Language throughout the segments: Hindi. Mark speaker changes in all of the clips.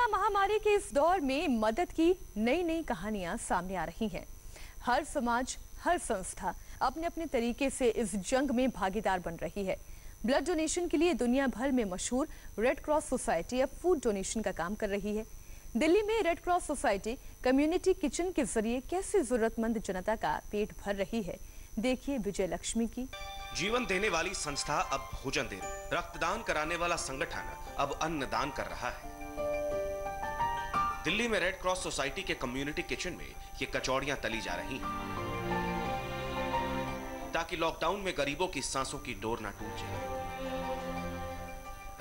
Speaker 1: कोरोना महामारी के इस दौर में मदद की नई नई कहानियां सामने आ रही हैं। हर समाज, हर संस्था अपने अपने तरीके से इस जंग में भागीदार बन रही है। ब्लड डोनेशन के लिए दुनिया भर में मशहूर रेड क्रॉस सोसाइटी अब फूड डोनेशन का काम कर रही है। दिल्ली में red cross society community kitchen के जरिए कैसे जरूरतमंद जनता का पेट भर रही है, देखिए विजय लक्ष्मी की।
Speaker 2: जीवन देने वाली संस्था अब भोजन दे, रक्तदान कराने वाला संगठन अब अन्नदान कर रहा है। दिल्ली में रेड क्रॉस सोसाइटी के कम्युनिटी किचन में ये कचौड़ियां तली जा रही हैं ताकि लॉकडाउन में गरीबों की सांसों की डोर ना टूट जाए।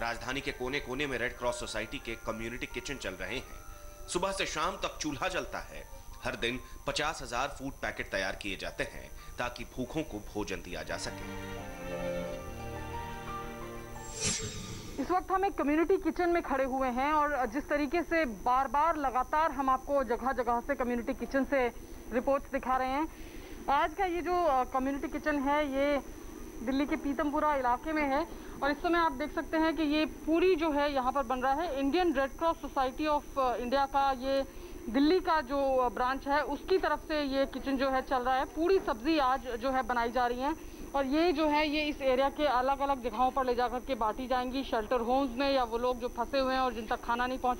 Speaker 2: राजधानी के कोने कोने में रेड क्रॉस सोसाइटी के कम्युनिटी किचन चल रहे हैं। सुबह से शाम तक चूल्हा जलता है। हर दिन 50,000 फूड पैकेट तैयार किए जाते हैं ताकि भूखों को भोजन दिया जा सके।
Speaker 3: इस वक्त हम एक कम्युनिटी किचन में खड़े हुए हैं और जिस तरीके से बार बार लगातार हम आपको जगह जगह से कम्युनिटी किचन से रिपोर्ट्स दिखा रहे हैं। आज का ये जो कम्युनिटी किचन है ये दिल्ली के पीतमपुरा इलाके में है और इस समय आप देख सकते हैं कि ये पूरी जो है यहाँ पर बन रहा है Indian red cross society of India का ये दिल्ली का जो ब्रांच है उसकी तरफ से ये किचन जो है चल रहा है। पूरी सब्जी आज जो है बनाई जा रही है और ये जो है ये इस एरिया के अलग अलग जगहों पर ले जाकर के बांटी जाएंगी। शेल्टर होम्स में या वो लोग जो फंसे हुए हैं और जिन तक खाना नहीं पहुंच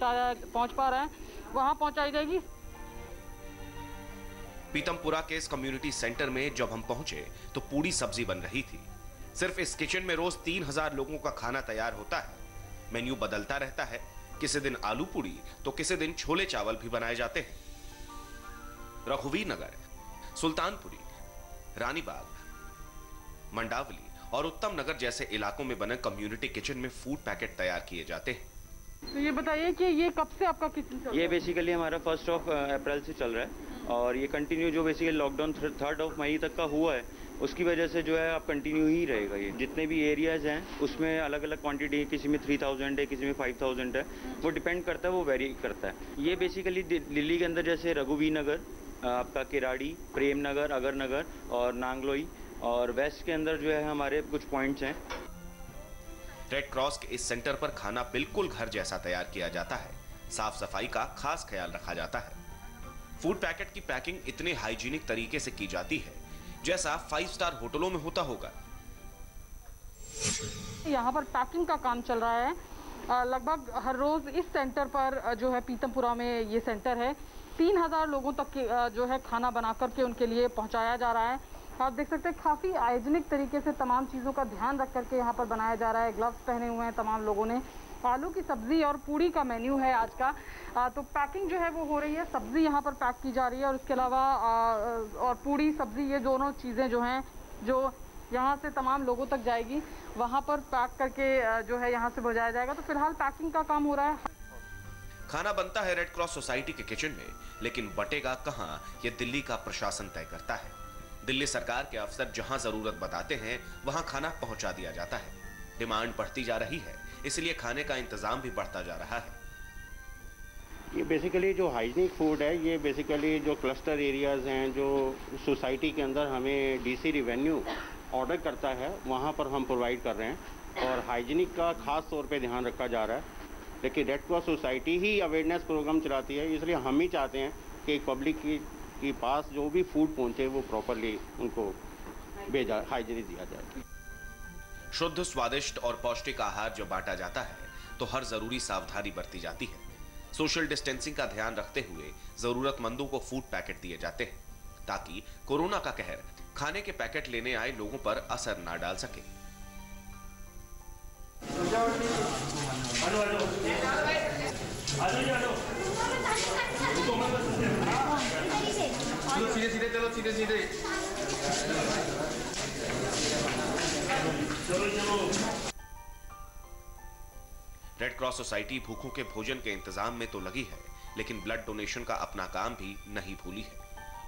Speaker 3: पा रहे हैं वहां पहुंचाई जाएगी।
Speaker 2: पीतमपुरा के इस कम्युनिटी सेंटर में जब हम पहुंचे तो पूरी सब्जी बन रही थी। सिर्फ इस किचन में रोज 3,000 लोगों का खाना तैयार होता है। मेन्यू बदलता रहता है, किसी दिन आलू पूड़ी तो किसी दिन छोले चावल भी बनाए जाते हैं। रघुवीर नगर, सुल्तानपुरी, रानीबाग, मंडावली और उत्तम नगर जैसे इलाकों में बने कम्युनिटी किचन में फूड पैकेट तैयार किए जाते हैं।
Speaker 3: तो ये बताइए कि ये कब से आपका किचन चल रहा है?
Speaker 4: ये बेसिकली हमारा 1 अप्रैल से चल रहा है और ये कंटिन्यू जो बेसिकली लॉकडाउन 3 मई तक का हुआ है उसकी वजह से जो है अब कंटिन्यू ही रहेगा। ये जितने भी एरियाज हैं उसमें अलग अलग क्वांटिटी, किसी में 3,000 है, किसी में 5,000 है, वो डिपेंड करता है, वो वेरी करता है। ये बेसिकली दिल्ली के अंदर जैसे रघुवीर नगर, आपका किराड़ी, प्रेम नगर, अगर नगर और नांगलोई और वेस्ट के अंदर जो है हमारे कुछ पॉइंट्स हैं।
Speaker 2: रेड क्रॉस के इस सेंटर पर खाना बिल्कुल घर जैसा तैयार किया जाता है। साफ सफाई का खास ख्याल रखा जाता है। फूड पैकेट की पैकिंग इतने हाइजीनिक तरीके से की जाती है जैसा 5 स्टार होटलों में होता होगा।
Speaker 3: यहाँ पर पैकिंग का काम चल रहा है। लगभग हर रोज इस सेंटर पर जो है पीतमपुरा में ये सेंटर है 3,000 लोगों तक जो है खाना बना करके उनके लिए पहुँचाया जा रहा है। आप देख सकते हैं काफ़ी हाइजीनिक तरीके से तमाम चीज़ों का ध्यान रख करके यहाँ पर बनाया जा रहा है। ग्लव्स पहने हुए हैं तमाम लोगों ने। आलू की सब्जी और पूड़ी का मेन्यू है आज का। तो पैकिंग जो है वो हो रही है, सब्जी यहाँ पर पैक की जा रही है और इसके अलावा और पूड़ी सब्जी ये दोनों चीज़ें जो हैं जो यहाँ से तमाम लोगों तक जाएगी वहाँ पर पैक करके जो है यहाँ से पहुँचाया जाएगा। तो फिलहाल पैकिंग का काम हो रहा है।
Speaker 2: खाना बनता है रेड क्रॉस सोसाइटी के किचन में, लेकिन बटेगा कहाँ ये दिल्ली का प्रशासन तय करता है। दिल्ली सरकार के अफसर जहां जरूरत बताते हैं वहां खाना पहुंचा दिया जाता है। डिमांड बढ़ती जा रही है, इसलिए खाने का इंतजाम भी बढ़ता जा रहा है।
Speaker 5: ये बेसिकली जो हाइजीनिक फूड है ये बेसिकली जो क्लस्टर एरियाज हैं जो सोसाइटी के अंदर हमें डीसी रेवेन्यू ऑर्डर करता है वहाँ पर हम प्रोवाइड कर रहे हैं और हाइजीनिक का खास तौर पे ध्यान रखा जा रहा है। लेकिन रेड क्रॉस सोसाइटी ही अवेयरनेस प्रोग्राम चलाती है, इसलिए हम ही चाहते हैं कि पब्लिक के पास जो भी फूड पहुंचे वो प्रॉपरली उनको भेजा हाइजीनिक दिया जाए।
Speaker 2: शुद्ध, स्वादिष्ट और पौष्टिक आहार जो बांटा जाता है तो हर जरूरी सावधानी बरती जाती है। सोशल डिस्टेंसिंग का ध्यान रखते हुए जरूरतमंदों को फूड पैकेट दिए जाते हैं ताकि कोरोना का कहर खाने के पैकेट लेने आए लोगों पर असर ना डाल सके।
Speaker 6: सीधे चलो, सीधे
Speaker 2: रेड क्रॉस सोसाइटी भूखों के भोजन के इंतजाम में तो लगी है, लेकिन ब्लड डोनेशन का अपना काम भी नहीं भूली है।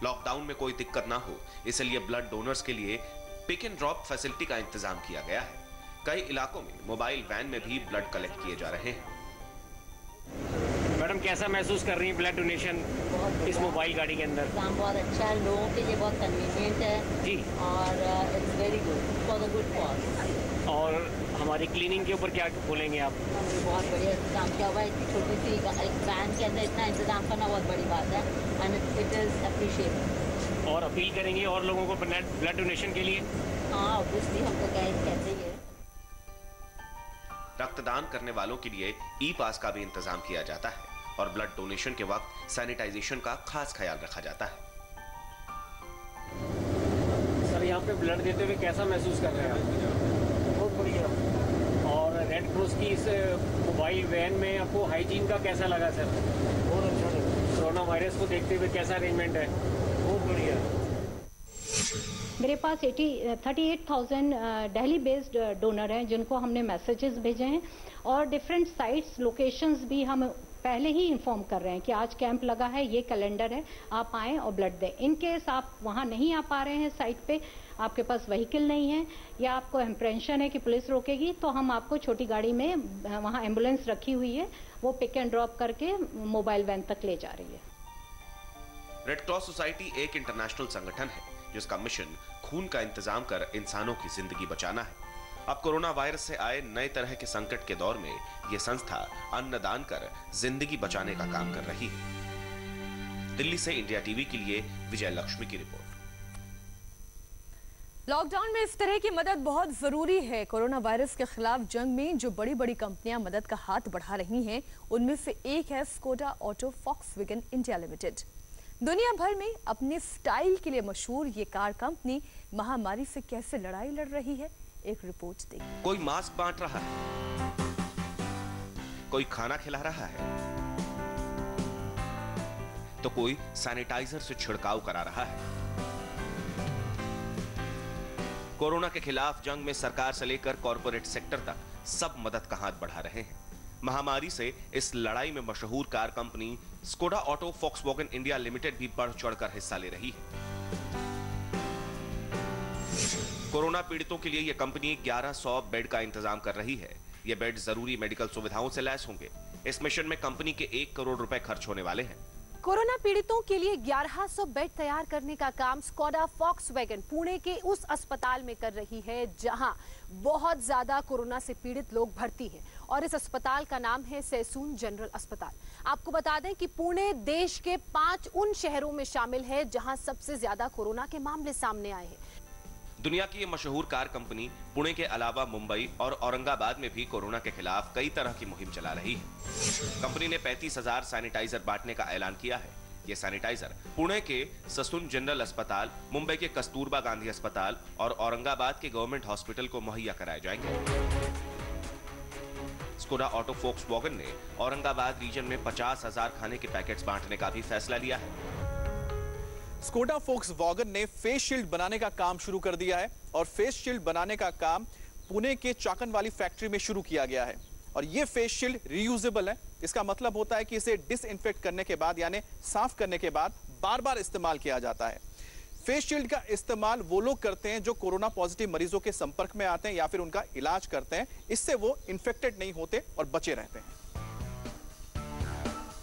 Speaker 2: लॉकडाउन में कोई दिक्कत ना हो इसलिए ब्लड डोनर्स के लिए पिक एंड ड्रॉप फैसिलिटी का इंतजाम किया गया है। कई इलाकों में मोबाइल वैन में भी ब्लड कलेक्ट किए जा रहे हैं।
Speaker 7: मैडम कैसा महसूस कर रही हैं ब्लड डोनेशन इस मोबाइल गाड़ी के अंदर?
Speaker 8: काम बहुत अच्छा है, लोगों के लिए बहुत कन्वीनियंट है
Speaker 7: जी
Speaker 8: और it's very good for the good cause.
Speaker 7: और हमारी क्लीनिंग के ऊपर क्या बोलेंगे आप?
Speaker 6: बहुत बढ़िया इंतजाम किया हुआ है, इतनी छोटी सी एक वैन के अंदर इतना इंतजाम करना बहुत बड़ी बात है एंड इट इज़ अप्रिशिएटेड।
Speaker 7: और अपील करेंगे और लोगों को ब्लड डोनेशन के लिए?
Speaker 6: हाँ ऑब्वियसली हम तो कहते ही है।
Speaker 2: रक्तदान करने वालों के लिए ई पास का भी इंतजाम किया जाता है और ब्लड डोनेशन के वक्त सैनिटाइजेशन का खास ख्याल रखा जाता है।
Speaker 7: सर यहाँ पे ब्लड देते हुए कैसा महसूस कर रहे हैं आप? बहुत बढ़िया। और रेड क्रॉस की इस मोबाइल वैन में आपको हाइजीन का कैसा लगा सर? बहुत अच्छा लगा। कोरोना वायरस को देखते हुए कैसा अरेंजमेंट है? बहुत बढ़िया।
Speaker 8: मेरे पास 38,000 दिल्ली बेस्ड डोनर हैं जिनको हमने मैसेजेस भेजे हैं और डिफरेंट साइट्स लोकेशंस भी हम पहले ही इन्फॉर्म कर रहे हैं कि आज कैंप लगा है, ये कैलेंडर है, आप आएँ और ब्लड दें। इन केस आप वहाँ नहीं आ पा रहे हैं साइट पे, आपके पास व्हीकल नहीं है या आपको एम्प्रेंशन है कि पुलिस रोकेगी, तो हम आपको छोटी गाड़ी में, वहाँ एम्बुलेंस रखी हुई है, वो पिक एंड ड्रॉप करके मोबाइल वैन तक ले जा रही है।
Speaker 2: रेड क्रॉस सोसाइटी एक इंटरनेशनल संगठन है जिसका मिशन खून का इंतजाम कर इंसानों की जिंदगी बचाना है। अब कोरोना वायरस से आए नए तरह के संकट के दौर में यह संस्था अन्नदान कर जिंदगी बचाने का काम कर रही है। दिल्ली से इंडिया टीवी के लिए विजय लक्ष्मी की रिपोर्ट।
Speaker 1: लॉकडाउन में इस तरह की मदद बहुत जरूरी है। कोरोना वायरस के खिलाफ जंग में जो बड़ी बड़ी कंपनियां मदद का हाथ बढ़ा रही हैं, उनमें से एक है Skoda auto Volkswagen India limited. दुनिया भर में अपने स्टाइल के लिए मशहूर ये कार कंपनी महामारी से कैसे लड़ाई लड़ रही है, एक रिपोर्ट देखिए।
Speaker 2: कोई मास्क बांट रहा है, कोई खाना खिला रहा है, तो कोई सैनिटाइजर से छिड़काव करा रहा है। कोरोना के खिलाफ जंग में सरकार से लेकर कॉर्पोरेट सेक्टर तक सब मदद का हाथ बढ़ा रहे हैं। महामारी से इस लड़ाई में मशहूर car company Skoda auto Volkswagen India limited भी बढ़ चढ़कर हिस्सा ले रही है। कोरोना पीड़ितों के लिए यह कंपनी 1100 बेड का इंतजाम कर रही है। ये बेड जरूरी मेडिकल सुविधाओं से लैस होंगे। इस मिशन में कंपनी के 1 करोड़ रुपए खर्च होने वाले हैं।
Speaker 9: कोरोना पीड़ितों के लिए 1100 बेड तैयार करने का काम स्कोडा फॉक्सवैगन पुणे के उस अस्पताल में कर रही है जहां बहुत ज्यादा कोरोना से पीड़ित लोग भर्ती हैं और इस अस्पताल का नाम है सैसून जनरल अस्पताल। आपको बता दें कि पुणे देश के 5 उन शहरों में शामिल है जहां सबसे ज्यादा कोरोना के मामले सामने आए हैं।
Speaker 2: दुनिया की ये मशहूर कार कंपनी पुणे के अलावा मुंबई और औरंगाबाद में भी कोरोना के खिलाफ कई तरह की मुहिम चला रही है। कंपनी ने 35,000 सैनिटाइजर बांटने का ऐलान किया है। ये सैनिटाइजर पुणे के ससून जनरल अस्पताल, मुंबई के कस्तूरबा गांधी अस्पताल और औरंगाबाद के गवर्नमेंट हॉस्पिटल को मुहैया कराए जाएंगे। स्कोडा ऑटो फॉक्सवैगन ने औरंगाबाद रीजन में 50,000 खाने के पैकेट्स बांटने का भी फैसला लिया है।
Speaker 10: स्कोडा फॉक्सवैगन ने फेस शील्ड बनाने का काम शुरू कर दिया है और फेस शील्ड बनाने का काम पुणे के चाकनवाली फैक्ट्री में शुरू किया गया है और ये फेस शील्ड रीयूजेबल है। इसका मतलब होता है कि इसे डिसइंफेक्ट करने के बाद यानी साफ करने के बाद बार-बार इस्तेमाल किया जाता है। फेस शील्ड का इस्तेमाल वो लोग करते हैं जो कोरोना पॉजिटिव मरीजों के संपर्क में आते हैं या फिर उनका इलाज करते हैं। इससे वो इन्फेक्टेड नहीं होते और बचे रहते हैं।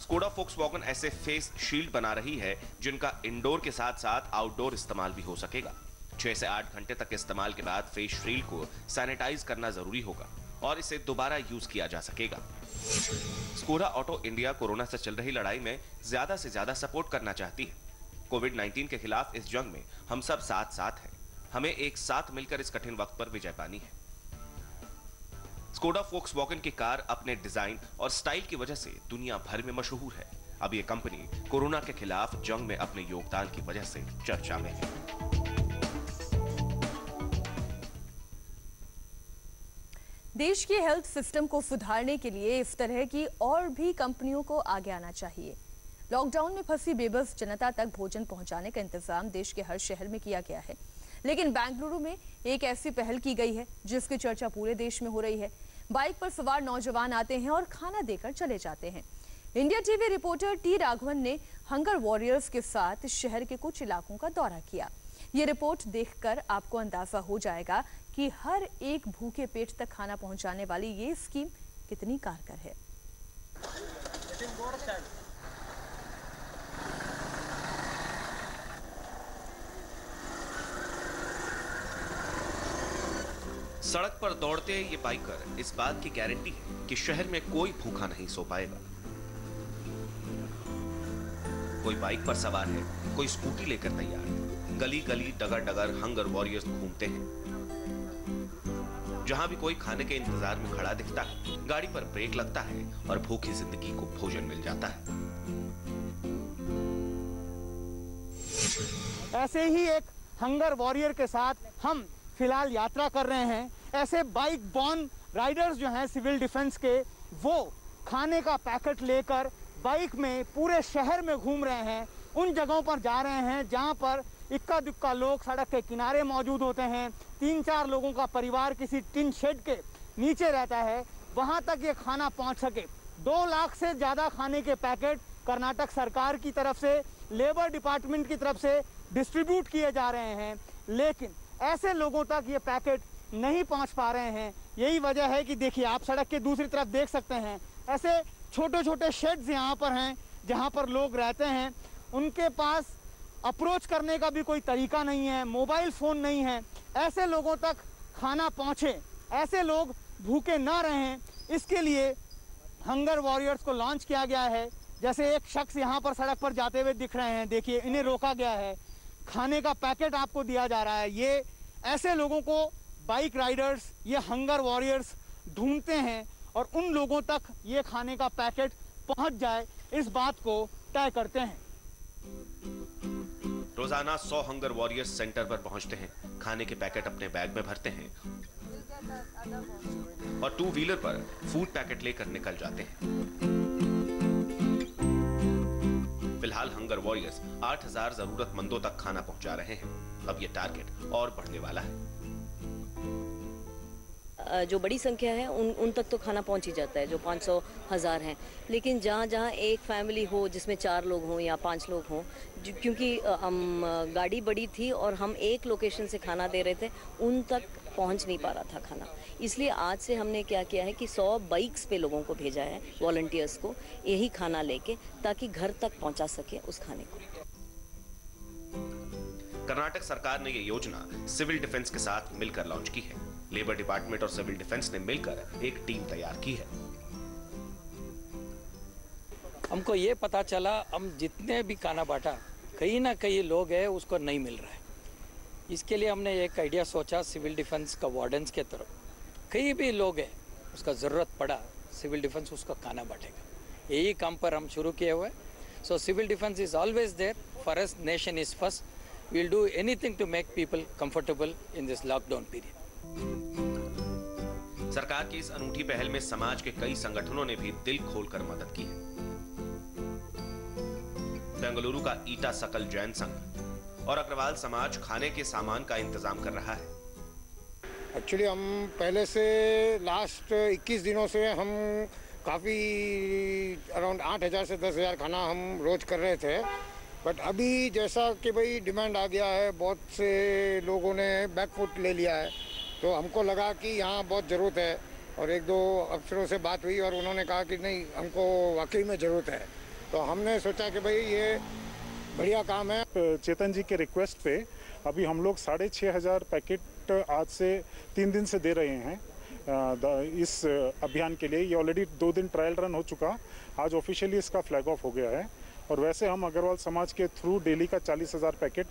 Speaker 2: स्कोडा फॉक्सवैगन ऐसे फेस शील्ड बना रही है जिनका इंडोर के साथ साथ आउटडोर इस्तेमाल भी हो सकेगा। 6 से 8 घंटे तक इस्तेमाल के बाद फेस शील्ड को सैनिटाइज करना जरूरी होगा और इसे दोबारा यूज किया जा सकेगा। स्कोडा ऑटो इंडिया कोरोना से चल रही लड़ाई में ज्यादा से ज्यादा सपोर्ट करना चाहती है। कोविड-19 के खिलाफ इस जंग में हम सब साथ साथ हैं। हमें एक साथ मिलकर इस कठिन वक्त पर विजय पानी है। स्कोडा फॉक्सवैगन की कार अपने डिजाइन और स्टाइल की वजह से दुनिया भर में मशहूर है। अब यह कंपनी कोरोना के खिलाफ जंग में अपने योगदान की वजह से चर्चा में है।
Speaker 1: देश के हेल्थ सिस्टम को सुधारने के लिए इस तरह की और भी कंपनियों को आगे आना चाहिए। लॉकडाउन में फंसी बेबस जनता तक भोजन पहुंचाने का इंतजाम देश के हर शहर में किया गया है, लेकिन बेंगलुरु में एक ऐसी पहल की गई है जिसकी चर्चा पूरे देश में हो रही है। बाइक पर सवार नौजवान आते हैं और खाना देकर चले जाते हैं। India TV reporter T Raghavan ने हंगर वॉरियर्स के साथ शहर के कुछ इलाकों का दौरा किया। ये रिपोर्ट देखकर आपको अंदाजा हो जाएगा कि हर एक भूखे पेट तक खाना पहुंचाने वाली ये स्कीम कितनी कारगर है।
Speaker 2: सड़क पर दौड़ते ये बाइकर इस बात की गारंटी है कि शहर में कोई भूखा नहीं सो पाएगा। कोई बाइक पर सवार है, कोई स्कूटी लेकर तैयार। गली गली डगर डगर हंगर वॉरियर्स घूमते हैं। जहां भी कोई खाने के इंतजार में खड़ा दिखता है, गाड़ी पर ब्रेक लगता है और भूखी जिंदगी को भोजन मिल जाता है।
Speaker 11: ऐसे ही एक हंगर वॉरियर के साथ हम फिलहाल यात्रा कर रहे हैं। ऐसे बाइक बॉर्न राइडर्स जो हैं सिविल डिफेंस के, वो खाने का पैकेट लेकर बाइक में पूरे शहर में घूम रहे हैं। उन जगहों पर जा रहे हैं जहां पर इक्का दुक्का लोग सड़क के किनारे मौजूद होते हैं। 3-4 लोगों का परिवार किसी टिन शेड के नीचे रहता है, वहां तक ये खाना पहुंच सके। 2 लाख से ज़्यादा खाने के पैकेट कर्नाटक सरकार की तरफ से, लेबर डिपार्टमेंट की तरफ से डिस्ट्रीब्यूट किए जा रहे हैं, लेकिन ऐसे लोगों तक ये पैकेट नहीं पहुंच पा रहे हैं। यही वजह है कि देखिए, आप सड़क के दूसरी तरफ देख सकते हैं, ऐसे छोटे छोटे शेड्स यहाँ पर हैं जहाँ पर लोग रहते हैं। उनके पास अप्रोच करने का भी कोई तरीका नहीं है, मोबाइल फ़ोन नहीं है। ऐसे लोगों तक खाना पहुँचे, ऐसे लोग भूखे ना रहें, इसके लिए हंगर वॉरियर्स को लॉन्च किया गया है। जैसे एक शख्स यहाँ पर सड़क पर जाते हुए दिख रहे हैं, देखिए इन्हें रोका गया है, खाने का पैकेट आपको दिया जा रहा है। ये ऐसे लोगों को बाइक राइडर्स, ये हंगर वॉरियर्स ढूंढते हैं और उन लोगों तक ये खाने का पैकेट पहुंच जाए, इस बात को तय करते हैं।
Speaker 2: रोजाना 100 हंगर वॉरियर्स सेंटर पर पहुंचते हैं, खाने के पैकेट अपने बैग में भरते हैं और 2 व्हीलर पर फूड पैकेट लेकर निकल जाते हैं। फिलहाल हंगर वॉरियर्स 8000 जरूरतमंदों तक खाना पहुंचा रहे हैं। अब ये टारगेट और बढ़ने वाला है।
Speaker 12: जो बड़ी संख्या है उन तक तो खाना पहुंच ही जाता है, जो 500,000 हैं। लेकिन जहाँ जहाँ एक फैमिली हो जिसमें 4 लोग हों या 5 लोग हों, क्योंकि गाड़ी बड़ी थी और हम एक लोकेशन से खाना दे रहे थे, उन तक पहुंच नहीं पा रहा था खाना। इसलिए आज से हमने क्या किया है कि 100 बाइक्स पे लोगों को भेजा है, वॉलंटियर्स को, यही खाना लेके, ताकि घर तक पहुंचा सके उस खाने को।
Speaker 2: कर्नाटक सरकार ने ये योजना सिविल डिफेंस के साथ मिलकर लॉन्च की है। लेबर डिपार्टमेंट और सिविल डिफेंस ने मिलकर एक टीम तैयार की है।
Speaker 13: हमको ये पता चला, हम जितने भी खाना बांटा, कहीं ना कहीं लोग हैं उसको नहीं मिल रहा है। इसके लिए हमने एक आइडिया सोचा, सिविल डिफेंस का वार्डन्स के तरफ कहीं भी लोग हैं उसका ज़रूरत पड़ा, सिविल डिफेंस उसको खाना बांटेगा। यही काम पर हम शुरू किए हुए। So civil defence is always there for us, nation is first. We will do anything to make people comfortable in this lockdown period.
Speaker 2: सरकार की इस अनूठी पहल में समाज के कई संगठनों ने भी दिल खोलकर मदद की है। बेंगलुरु का ईटा सकल जैन संघ और अग्रवाल समाज खाने के सामान का इंतजाम कर रहा है।
Speaker 14: एक्चुअली हम पहले से लास्ट 21 दिनों से हम काफ़ी अराउंड 8000 से 10,000 खाना हम रोज कर रहे थे। बट अभी जैसा कि भाई डिमांड आ गया है, बहुत से लोगों ने बैकफुट ले लिया है, तो हमको लगा कि यहाँ बहुत ज़रूरत है। और 1-2 अफसरों से बात हुई और उन्होंने कहा कि नहीं, हमको वाकई में ज़रूरत है। तो हमने सोचा कि भाई ये बढ़िया काम है।
Speaker 15: चेतन जी के रिक्वेस्ट पे अभी हम लोग 6500 पैकेट आज से 3 दिन से दे रहे हैं इस अभियान के लिए। ये ऑलरेडी 2 दिन ट्रायल रन हो चुका, आज ऑफिशियली इसका फ्लैग ऑफ हो गया है। और वैसे हम अग्रवाल समाज के थ्रू डेली का 40,000 पैकेट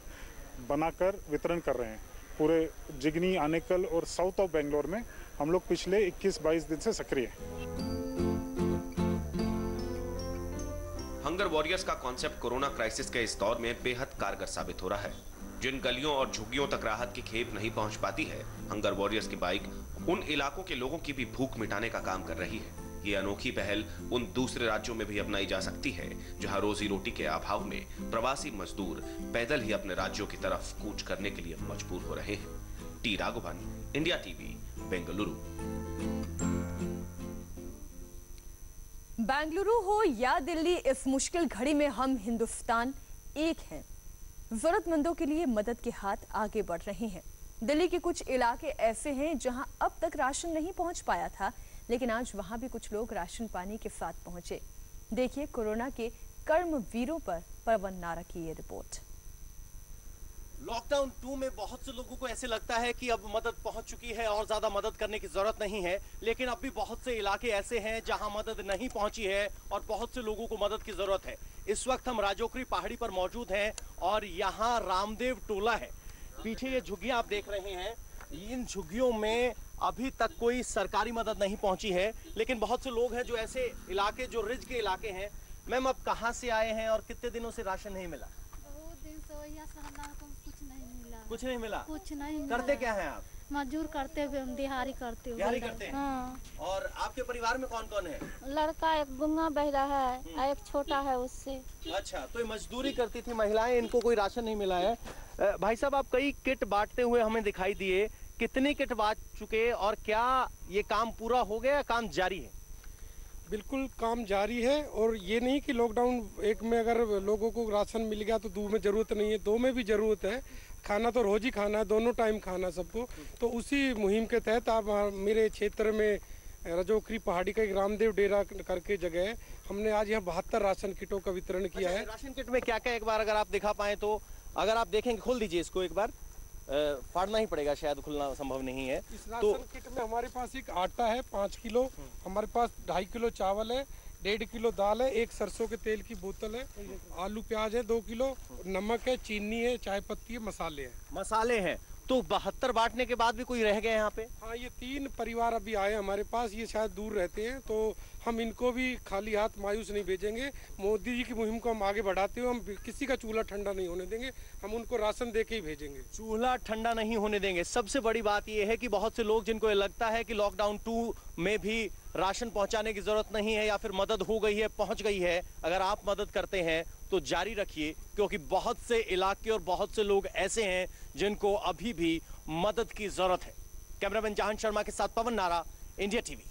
Speaker 15: बनाकर वितरण कर रहे हैं। पूरे जिगनी, आनेकल और साउथ ऑफ बेंगलोर में हम लोग पिछले 21-22 दिन से सक्रिय हैं।
Speaker 2: हंगर वॉरियर्स का कॉन्सेप्ट कोरोना क्राइसिस के इस दौर में बेहद कारगर साबित हो रहा है। जिन गलियों और झुग्गियों तक राहत की खेप नहीं पहुंच पाती है, हंगर वॉरियर्स की बाइक उन इलाकों के लोगों की भी भूख मिटाने का काम कर रही है। ये अनोखी पहल उन दूसरे राज्यों में भी अपनाई जा सकती है जहां रोजी रोटी के अभाव में प्रवासी मजदूर पैदल ही अपने राज्यों की तरफ कूच करने के लिए मजबूर हो रहे हैं। T Raghavan, India TV, Bengaluru.
Speaker 1: Bengaluru हो या दिल्ली, इस मुश्किल घड़ी में हम हिंदुस्तान एक हैं। जरूरतमंदों के लिए मदद के हाथ आगे बढ़ रहे हैं। दिल्ली के कुछ इलाके ऐसे हैं जहां अब तक राशन नहीं पहुंच पाया था, लेकिन आज वहां भी कुछ लोग राशन पानी के साथ पहुंचे। देखिए कोरोना के कर्मवीरों पर परवन नारक की ये रिपोर्ट।
Speaker 16: लॉकडाउन 2 में बहुत से लोगों को ऐसे लगता है कि अब मदद पहुंच चुकी है और ज्यादा मदद करने की जरूरत नहीं है, लेकिन अब भी बहुत से इलाके ऐसे हैं जहां मदद नहीं पहुंची है और बहुत से लोगों को मदद की जरूरत है। इस वक्त हम राजोखरी पहाड़ी पर मौजूद हैं और यहाँ रामदेव टोला है। पीछे ये झुग्गियां आप देख रहे हैं, इन झुग्गियों में अभी तक कोई सरकारी मदद नहीं पहुंची है, लेकिन बहुत से लोग हैं जो ऐसे इलाके, जो रिज के इलाके हैं। मैम, अब कहाँ से आए हैं और कितने दिनों से राशन नहीं मिला?
Speaker 17: बहुत दिन से यहाँ से कुछ नहीं मिला।
Speaker 16: कुछ नहीं मिला?
Speaker 17: कुछ नहीं मिला।
Speaker 16: करते क्या हैं आप?
Speaker 17: मजदूर करते हुए, दिहाड़ी करते हुए।
Speaker 16: दिहाड़ी करते हैं?
Speaker 17: हाँ।
Speaker 16: और आपके परिवार में कौन कौन है?
Speaker 17: लड़का एक गुंगा बहरा है और एक छोटा है उससे।
Speaker 16: अच्छा, तो ये मजदूरी करती थी महिलाएं, इनको कोई राशन नहीं मिला है। भाई साहब, आप कई किट बांटते हुए हमें दिखाई दिए, कितनी किट बांट चुके और क्या ये काम पूरा हो गया, काम जारी है?
Speaker 18: बिल्कुल काम जारी है, और ये नहीं कि लॉकडाउन 1 में अगर लोगों को राशन मिल गया तो 2 में ज़रूरत नहीं है, 2 में भी ज़रूरत है। खाना तो रोज़ ही खाना है, दोनों टाइम खाना सबको। तो उसी मुहिम के तहत आप मेरे क्षेत्र में राजोखरी पहाड़ी का एक रामदेव डेरा करके जगह है, हमने आज यहाँ 72 राशन किटों का वितरण किया है।
Speaker 16: राशन किट में क्या क्या एक बार अगर आप दिखा पाए तो, अगर आप देखेंगे, खोल दीजिए इसको एक बार, फाड़ना ही पड़ेगा, शायद खुलना संभव नहीं है।
Speaker 18: इस राशन किट में हमारे पास एक आटा है 5 किलो, हमारे पास 2.5 किलो चावल है, 1.5 किलो दाल है, एक सरसों के तेल की बोतल है, आलू प्याज है 2 किलो, नमक है, चीनी है, चाय पत्ती है, मसाले हैं।
Speaker 16: मसाले हैं। तो 72 बांटने के बाद भी कोई रह गए यहाँ पे?
Speaker 18: हाँ, ये 3 परिवार अभी आए हमारे पास, ये शायद दूर रहते हैं, तो हम इनको भी खाली हाथ मायूस नहीं भेजेंगे। मोदी जी की मुहिम को हम आगे बढ़ाते हुए हम किसी का चूल्हा ठंडा नहीं होने देंगे, हम उनको राशन दे के ही भेजेंगे।
Speaker 16: चूल्हा ठंडा नहीं होने देंगे। सबसे बड़ी बात यह है कि बहुत से लोग जिनको लगता है कि लॉकडाउन 2 में भी राशन पहुंचाने की जरूरत नहीं है या फिर मदद हो गई है, पहुंच गई है, अगर आप मदद करते हैं तो जारी रखिए, क्योंकि बहुत से इलाके और बहुत से लोग ऐसे हैं जिनको अभी भी मदद की जरूरत है। कैमरामैन जहान शर्मा के साथ पवन नारा, इंडिया टीवी।